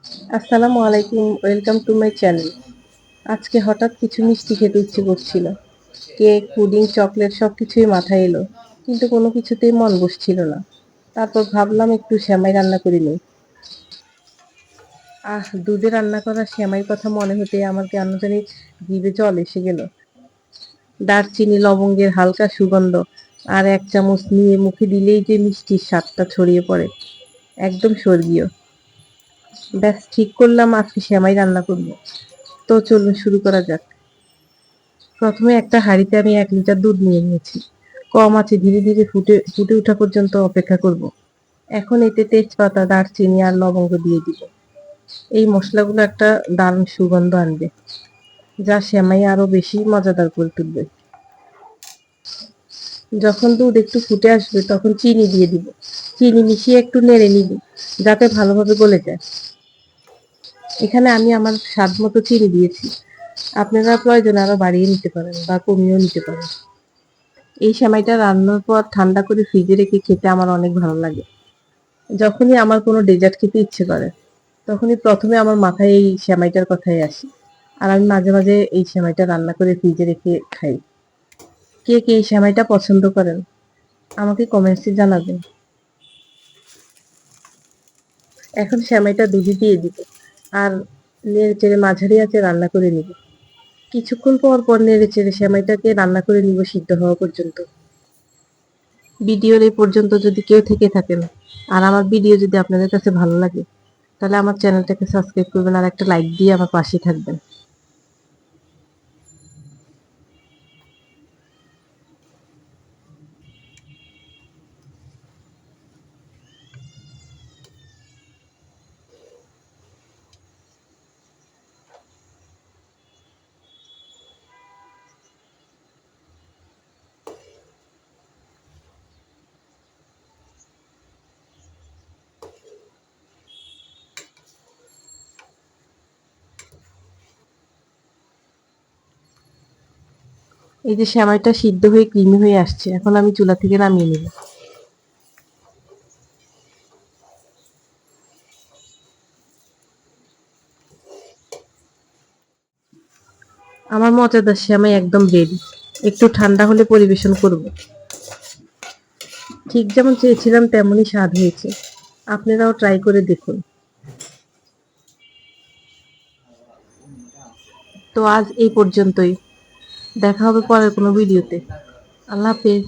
আসসালামু আলাইকুম, welcome to my channel. আজকে হঠাৎ কিছু মিষ্টি খেতে ইচ্ছে করছিল। কেক, পুডিং, চকলেট সবকিছুই মাথায় এলো, কিন্তু কোনো কিছুতেই মন বসছিল না। তারপর ভাবলাম একটু সেমাই রান্না করে নিই। দুধে রান্না করা সেমাই কথা মনে হতে আমার কেন জানি জিভে জল এসে গেল। দারচিনি, লবঙ্গের হালকা সুগন্ধ আর এক চামচ নিয়ে মুখে দিলেই যে মিষ্টির স্বাদটা ছড়িয়ে পড়ে, একদম স্বর্গীয়। ব্যাস ঠিক করলাম আজকে সেমাই রান্না করব। তো চলুন শুরু করা যাক। প্রথমে একটা হাঁড়িতে আমি ১ লিটার দুধ নিয়ে নিয়েছি। কম আঁচে ধীরে ধীরে ফুটে ফুটে ওঠা পর্যন্ত অপেক্ষা করব। এখন এতে তেজপাতা, দারচিনি আর লবঙ্গ দিয়ে দিব। এই মসলাগুলো একটা দারুণ সুগন্ধ আনবে, যা সেমাই আরো বেশি মজাদার করে তুলবে। যখন দুধ একটু ফুটে আসবে তখন চিনি দিয়ে দিব। চিনি মিশিয়ে একটু নেড়ে নিব, যাতে ভালোভাবে গলে যায়। এখানে আমি আমার স্বাদ মতো চিনি দিয়েছি। আপনারা প্রয়োজনে আরো বাড়িয়ে নিতে পারেন বা কমিয়েও নিতে পারেন। এই সেমাইটা রান্নার পর ঠান্ডা করে ফ্রিজে রেখে খেতে আমার অনেক ভালো লাগে। যখনই আমার কোনো ডেজার্ট খেতে ইচ্ছে করে, তখনই প্রথমে আমার মাথায় এই সেমাইটার কথাই আসে। আর আমি মাঝে মাঝে এই সেমাইটা রান্না করে ফ্রিজে রেখে খাই। কে কে এই সেমাইটা পছন্দ করেন আমাকে কমেন্টসে জানাবেন। এখন সেমাইটা দুধে দিয়ে দিব আর নেড়েচেড়ে মাঝারি আঁচে রান্না করে নিব। কিছুক্ষণ পর পর নেড়েচেড়ে সেমাইটাকে রান্না করে নিব সিদ্ধ হওয়া পর্যন্ত। ভিডিওর এই পর্যন্ত যদি কেউ থেকে থাকেন আর আমার ভিডিও যদি আপনাদের কাছে ভালো লাগে, তাহলে আমার চ্যানেলটাকে সাবস্ক্রাইব করবেন আর একটা লাইক দিয়ে আমার পাশে থাকবেন। এই যে সেমাইটা সিদ্ধ হয়ে ক্রিমি হয়ে আসছে, এখন আমি চুলা থেকে নামিয়ে নিব। আমার মজাদার সেমাই একদম রেডি। একটু ঠান্ডা হলে পরিবেশন করব। ঠিক যেমন চেয়েছিলাম তেমনই স্বাদ হয়েছে। আপনারাও ট্রাই করে দেখুন। তো আজ এই পর্যন্তই। দেখা হবে পরের কোনো ভিডিওতে। আল্লাহ হাফেজ।